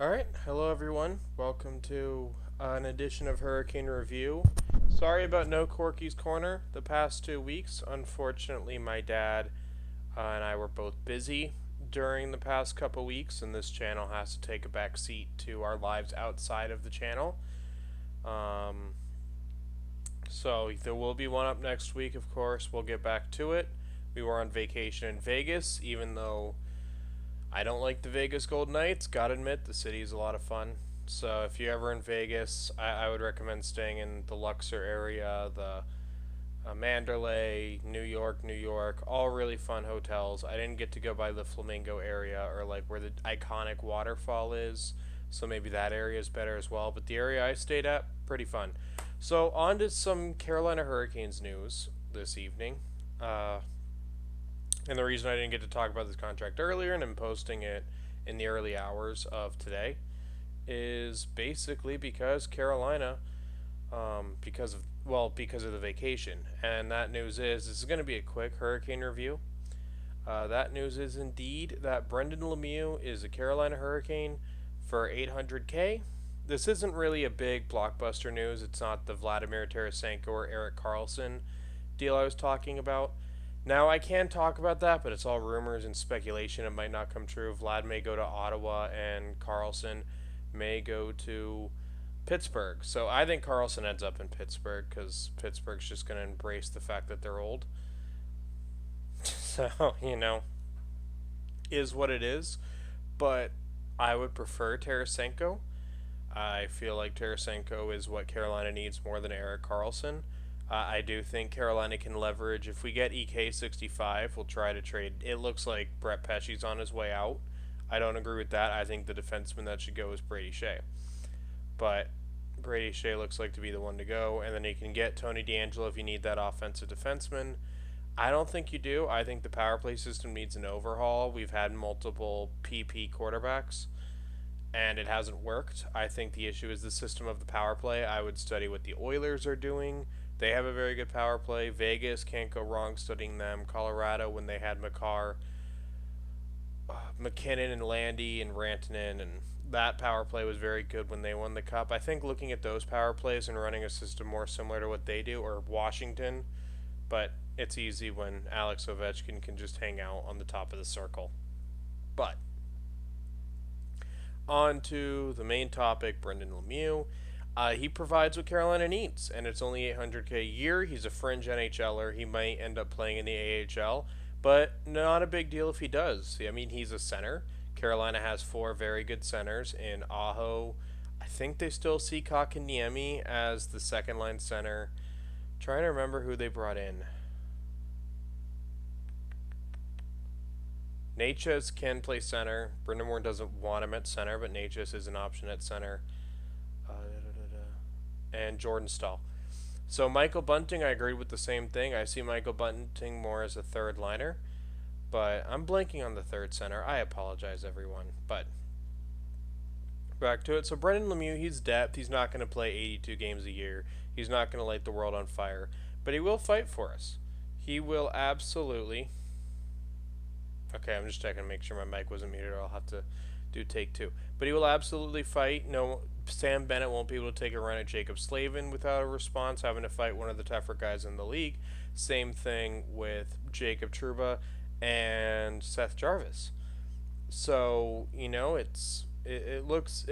Alright, hello everyone. Welcome to an edition of Hurricane Review. Sorry about no Corky's Corner the past 2 weeks. Unfortunately, my dad and I were both busy during the past couple weeks, and this channel has to take a back seat to our lives outside of the channel. Um, so there will be one up next week, of course. We'll get back to it. We were on vacation in Vegas, even though I don't like the Vegas Golden Knights. Gotta admit, the city is a lot of fun. So if you're ever in Vegas, I would recommend staying in the Luxor area, the Mandalay, New York, all really fun hotels. I didn't get to go by the Flamingo area or like where the iconic waterfall is, so maybe that area is better as well. But the area I stayed at, pretty fun. So on to some Carolina Hurricanes news this evening. Uh, and the reason I didn't get to talk about this contract earlier and I'm posting it in the early hours of today is basically because Carolina, because of the vacation. And that news is this is going to be a quick hurricane review. That news is indeed that Brendan Lemieux is a Carolina Hurricane for 800K. This isn't really a big blockbuster news. It's not the Vladimir Tarasenko or Erik Karlsson deal I was talking about. Now, I can talk about that, but it's all rumors and speculation. It might not come true. Vlad may go to Ottawa, and Karlsson may go to Pittsburgh. So I think Karlsson ends up in Pittsburgh because Pittsburgh's just going to embrace the fact that they're old. So, is what it is. But I would prefer Tarasenko. I feel like Tarasenko is what Carolina needs more than Erik Karlsson. I do think Carolina can leverage. If we get EK65, we'll try to trade. It looks like Brett Pesci's on his way out. I don't agree with that. I think the defenseman that should go is Brady Shea. But Brady Shea looks like to be the one to go. And then you can get Tony DeAngelo if you need that offensive defenseman. I don't think you do. I think the power play system needs an overhaul. We've had multiple PP quarterbacks, and it hasn't worked. I think the issue is the system of the power play. I would study what the Oilers are doing. They have a very good power play. Vegas can't go wrong studying them. Colorado, when they had McKinnon and Landy and Rantanen, and that power play was very good when they won the cup. I think looking at those power plays and running a system more similar to what they do, or Washington, but it's easy when Alex Ovechkin can just hang out on the top of the circle. But on to the main topic, Brendan Lemieux. He provides what Carolina needs, and it's only 800K a year. He's a fringe NHLer. He might end up playing in the AHL, but not a big deal if he does. I mean, he's a center. Carolina has four very good centers in Aho. I think they still see Kakaniemi as the second line center. Trying to remember who they brought in. Natchez can play center. Brind'Amour doesn't want him at center, but Natchez is an option at center. And Jordan Stahl. So Michael Bunting, I agree with the same thing. I see Michael Bunting more as a third liner, but I'm blanking on the third center. I apologize, everyone. But back to it. So Brendan Lemieux, he's depth. He's not going to play 82 games a year. He's not going to light the world on fire, but he will fight for us. He will absolutely. Okay, I'm just checking to make sure my mic wasn't muted, or I'll have to do take two. But he will absolutely fight. No, Sam Bennett won't be able to take a run at Jacob Slavin without a response, having to fight one of the tougher guys in the league. Same thing with Jacob Trouba and Seth Jarvis. So it looks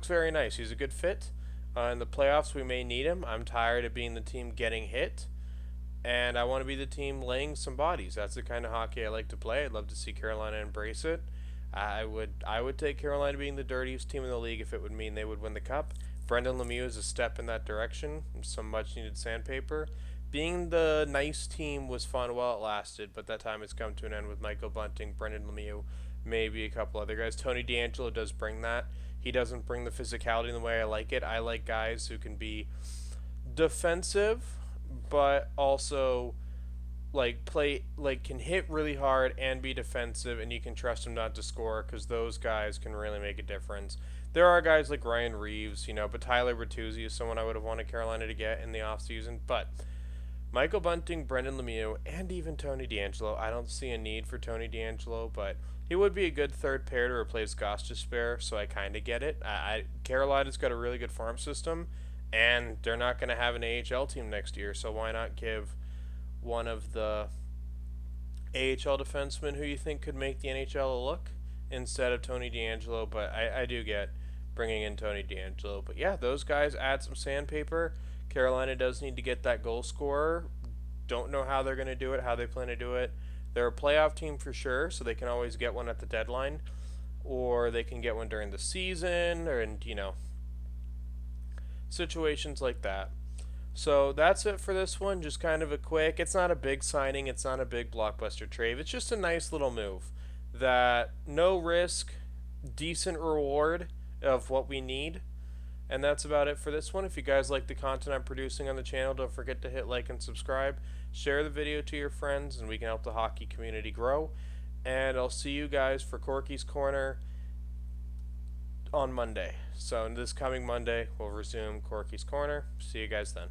very nice. He's a good fit. In the playoffs, we may need him. I'm tired of being the team getting hit, and I want to be the team laying some bodies. That's the kind of hockey I like to play. I'd love to see Carolina embrace it. I would take Carolina being the dirtiest team in the league if it would mean they would win the cup. Brendan Lemieux is a step in that direction. Some much needed sandpaper. Being the nice team was fun while it lasted, but that time has come to an end with Michael Bunting, Brendan Lemieux, maybe a couple other guys. Tony DeAngelo does bring that. He doesn't bring the physicality in the way I like it. I like guys who can be defensive, but also can hit really hard and be defensive, and you can trust him not to score because those guys can really make a difference. There are guys like Ryan Reeves, but Tyler Bertuzzi is someone I would have wanted Carolina to get in the offseason. But Michael Bunting, Brendan Lemieux, and even Tony DeAngelo. I don't see a need for Tony DeAngelo, but He would be a good third pair to replace Gostisbehere, so I kind of get it. Carolina's got a really good farm system, and they're not going to have an AHL team next year, so why not give one of the AHL defensemen who you think could make the NHL a look instead of Tony DeAngelo? But I do get bringing in Tony DeAngelo. But yeah, those guys add some sandpaper. Carolina does need to get that goal scorer. Don't know how they're going to do it, how they plan to do it. They're a playoff team for sure, so they can always get one at the deadline, or they can get one during the season, or and situations like that. So that's it for this one. Just kind of a quick. It's not a big signing. It's not a big blockbuster trade. It's just a nice little move that no risk, decent reward of what we need. And that's about it for this one. If you guys like the content I'm producing on the channel, don't forget to hit like and subscribe. Share the video to your friends, and we can help the hockey community grow. And I'll see you guys for Corky's Corner on Monday. So this coming Monday, we'll resume Corky's Corner. See you guys then.